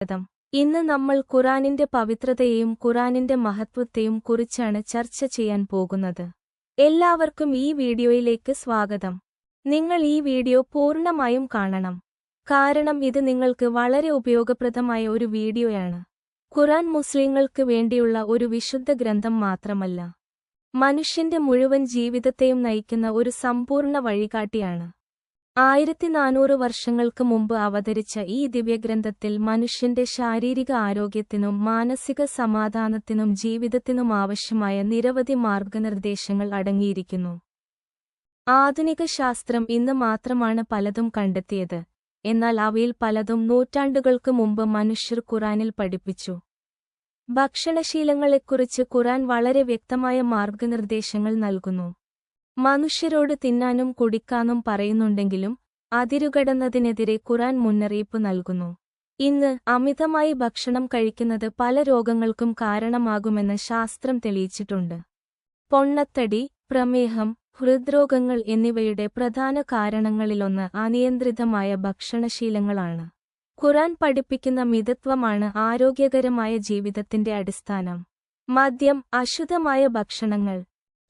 സ്വാഗതം. ഇന്ന് നമ്മൾ ഖുർആനിന്റെ പവിത്രതയെയും ഖുർആനിന്റെ മഹത്വത്തെയും കുറിച്ചാണ് ചർച്ച ചെയ്യാൻ പോകുന്നത്. എല്ലാവർക്കും ഈ വീഡിയോയിലേക്ക് സ്വാഗതം. നിങ്ങൾ ഈ വീഡിയോ പൂർണ്ണമായും കാണണം. കാരണം ഇത് നിങ്ങൾക്ക് വളരെ ഉപയോഗപ്രദമായ ഒരു വീഡിയോയാണ്. ഖുർആൻ മുസ്ലിങ്ങൾക്ക് വേണ്ടിയുള്ള ഒരു വിശുദ്ധ ഗ്രന്ഥം മാത്രമല്ല, മനുഷ്യന്റെ മുഴുവൻ ജീവിതത്തെയും നയിക്കുന്ന ഒരു സമ്പൂർണ്ണ വഴികാട്ടിയാണ്. 1400 വർഷങ്ങൾക്ക് മുമ്പ് അവതരിച്ച ഈ ദിവ്യഗ്രന്ഥത്തിൽ മനുഷ്യന്റെ ശാരീരിക ആരോഗ്യത്തിനും മാനസിക സമാധാനത്തിനും ജീവിതത്തിനും ആവശ്യമായ നിരവധി മാർഗനിർദ്ദേശങ്ങൾ അടങ്ങിയിരിക്കുന്നു. ആധുനിക ശാസ്ത്രം ഇന്ന് മാത്രമാണ് പലതും കണ്ടെത്തിയത്, എന്നാൽ അവയിൽ പലതും നൂറ്റാണ്ടുകൾക്ക് മുമ്പ് മനുഷ്യർ ഖുർആനിൽ പഠിപ്പിച്ചു. ഭക്ഷണശീലങ്ങളെക്കുറിച്ച് ഖുർആൻ വളരെ വ്യക്തമായ മാർഗനിർദ്ദേശങ്ങൾ നൽകുന്നു. മനുഷ്യരോട് തിന്നാനും കുടിക്കാനും പറയുന്നുണ്ടെങ്കിലും അതിരുകടന്നതിനെതിരെ ഖുർആൻ മുന്നറിയിപ്പ് നൽകുന്നു. ഇന്ന് അമിതമായി ഭക്ഷണം കഴിക്കുന്നത് പല രോഗങ്ങൾക്കും കാരണമാകുമെന്ന് ശാസ്ത്രം തെളിയിച്ചിട്ടുണ്ട്. പൊണ്ണത്തടി, പ്രമേഹം, ഹൃദ്രോഗങ്ങൾ എന്നിവയുടെ പ്രധാന കാരണങ്ങളിലൊന്ന് അനിയന്ത്രിതമായ ഭക്ഷണശീലങ്ങളാണ്. ഖുർആൻ പഠിപ്പിക്കുന്ന മിതത്വമാണ് ആരോഗ്യകരമായ ജീവിതത്തിന്റെ അടിസ്ഥാനം. മദ്യം, അശുദ്ധമായ ഭക്ഷണങ്ങൾ,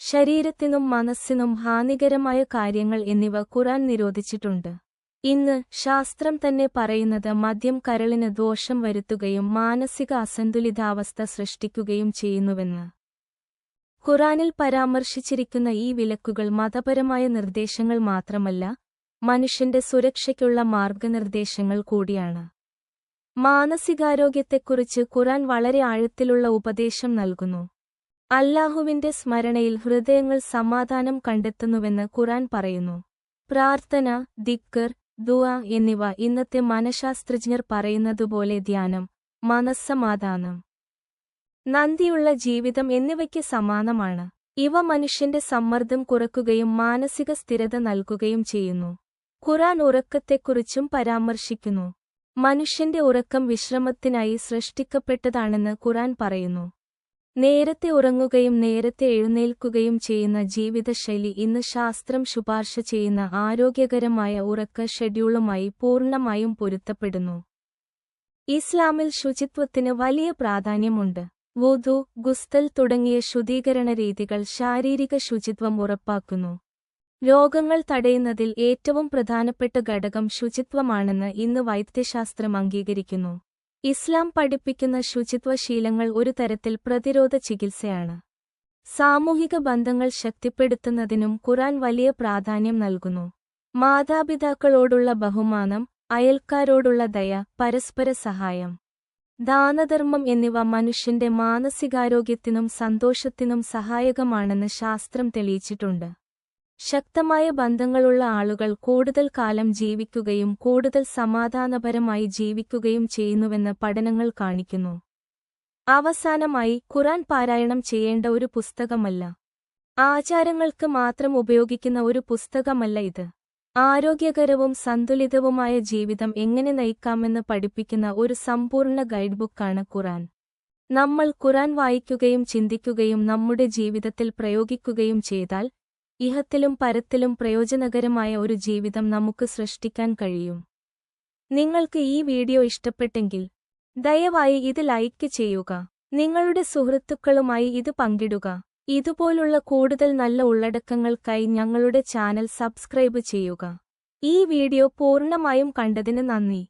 ശരീരത്തിനും മനസ്സിനും ഹാനികരമായ കാര്യങ്ങൾ എന്നിവ ഖുർആൻ നിരോധിച്ചിട്ടുണ്ട്. ഇന്ന് ശാസ്ത്രം തന്നെ പറയുന്നത് മദ്യം കരളിന് ദോഷം വരുത്തുകയും മാനസിക അസന്തുലിതാവസ്ഥ സൃഷ്ടിക്കുകയും ചെയ്യുന്നുവെന്ന്. ഖുർആനിൽ പരാമർശിച്ചിരിക്കുന്ന ഈ വിലക്കുകൾ മതപരമായ നിർദ്ദേശങ്ങൾ മാത്രമല്ല, മനുഷ്യന്റെ സുരക്ഷയ്ക്കുള്ള മാർഗനിർദ്ദേശങ്ങൾ കൂടിയാണ്. മാനസികാരോഗ്യത്തെക്കുറിച്ച് ഖുർആൻ വളരെ ആഴത്തിലുള്ള ഉപദേശം നൽകുന്നു. അല്ലാഹുവിന്റെ സ്മരണയിൽ ഹൃദയങ്ങൾ സമാധാനം കണ്ടെത്തുന്നുവെന്ന് ഖുർആൻ പറയുന്നു. പ്രാർത്ഥന, ദിക്ർ, ദുആ എന്നിവ ഇന്നത്തെ മനഃശാസ്ത്രജ്ഞർ പറയുന്നതുപോലെ ധ്യാനം, മനസ്സമാധാനം, നന്ദിയുള്ള ജീവിതം എന്നിവയ്ക്ക് സമാനമാണ്. ഇവ മനുഷ്യന്റെ സമ്മർദ്ദം കുറയ്ക്കുകയും മാനസിക സ്ഥിരത നൽകുകയും ചെയ്യുന്നു. ഖുർആൻ ഉറക്കത്തെക്കുറിച്ചും പരാമർശിക്കുന്നു. മനുഷ്യന്റെ ഉറക്കം വിശ്രമത്തിനായി സൃഷ്ടിക്കപ്പെട്ടതാണെന്ന് ഖുർആൻ പറയുന്നു. നേരത്തെ ഉറങ്ങുകയും നേരത്തെ എഴുന്നേൽക്കുകയും ചെയ്യുന്ന ജീവിതശൈലി ഇന്ന് ശാസ്ത്രം ശുപാർശ ചെയ്യുന്ന ആരോഗ്യകരമായ ഉറക്ക ഷെഡ്യൂളുമായി പൂർണ്ണമായും പൊരുത്തപ്പെടുന്നു. ഇസ്ലാമിൽ ശുചിത്വത്തിന് വലിയ പ്രാധാന്യമുണ്ട്. വുദു, ഗുസ്തൽ തുടങ്ങിയ ശുദ്ധീകരണ രീതികൾ ശാരീരിക ശുചിത്വം ഉറപ്പാക്കുന്നു. രോഗങ്ങൾ തടയുന്നതിൽ ഏറ്റവും പ്രധാനപ്പെട്ട ഘടകം ശുചിത്വമാണെന്ന് ഇന്ന് വൈദ്യശാസ്ത്രം അംഗീകരിക്കുന്നു. ഇസ്ലാം പഠിപ്പിക്കുന്ന ശുചിത്വശീലങ്ങൾ ഒരു തരത്തിൽ പ്രതിരോധ ചികിത്സയാണ്. സാമൂഹിക ബന്ധങ്ങൾ ശക്തിപ്പെടുത്തുന്നതിനും ഖുർആൻ വലിയ പ്രാധാന്യം നൽകുന്നു. മാതാപിതാക്കളോടുള്ള ബഹുമാനം, അയൽക്കാരോടുള്ള ദയ, പരസ്പര സഹായം, ദാനധർമ്മം എന്നിവ മനുഷ്യന്റെ മാനസികാരോഗ്യത്തിനും സന്തോഷത്തിനും സഹായകമാണെന്ന് ശാസ്ത്രം തെളിയിച്ചിട്ടുണ്ട്. ശക്തമായ ബന്ധങ്ങളുള്ള ആളുകൾ കൂടുതൽ കാലം ജീവിക്കുകയും കൂടുതൽ സമാധാനപരമായി ജീവിക്കുകയും ചെയ്യുന്നുവെന്ന് പഠനങ്ങൾ കാണിക്കുന്നു. അവസാനമായി, ഖുർആൻ പാരായണം ചെയ്യേണ്ട ഒരു പുസ്തകമല്ല, ആചാരങ്ങൾക്ക് മാത്രം ഉപയോഗിക്കുന്ന ഒരു പുസ്തകമല്ല ഇത്. ആരോഗ്യകരവും സന്തുലിതവുമായ ജീവിതം എങ്ങനെ നയിക്കാമെന്ന് പഠിപ്പിക്കുന്ന ഒരു സമ്പൂർണ്ണ ഗൈഡ്ബുക്കാണ് ഖുർആൻ. നമ്മൾ ഖുർആൻ വായിക്കുകയും ചിന്തിക്കുകയും നമ്മുടെ ജീവിതത്തിൽ പ്രയോഗിക്കുകയും ചെയ്താൽ ഇഹത്തിലും പരത്തിലും പ്രയോജനകരമായ ഒരു ജീവിതം നമുക്ക് സൃഷ്ടിക്കാൻ കഴിയും. നിങ്ങൾക്ക് ഈ വീഡിയോ ഇഷ്ടപ്പെട്ടെങ്കിൽ ദയവായി ഇത് ലൈക്ക് ചെയ്യുക. നിങ്ങളുടെ സുഹൃത്തുക്കളുമായി ഇത് പങ്കിടുക. ഇതുപോലുള്ള കൂടുതൽ നല്ല ഉള്ളടക്കങ്ങൾക്കായി ഞങ്ങളുടെ ചാനൽ സബ്സ്ക്രൈബ് ചെയ്യുക. ഈ വീഡിയോ പൂർണ്ണമായും കണ്ടതിന് നന്ദി.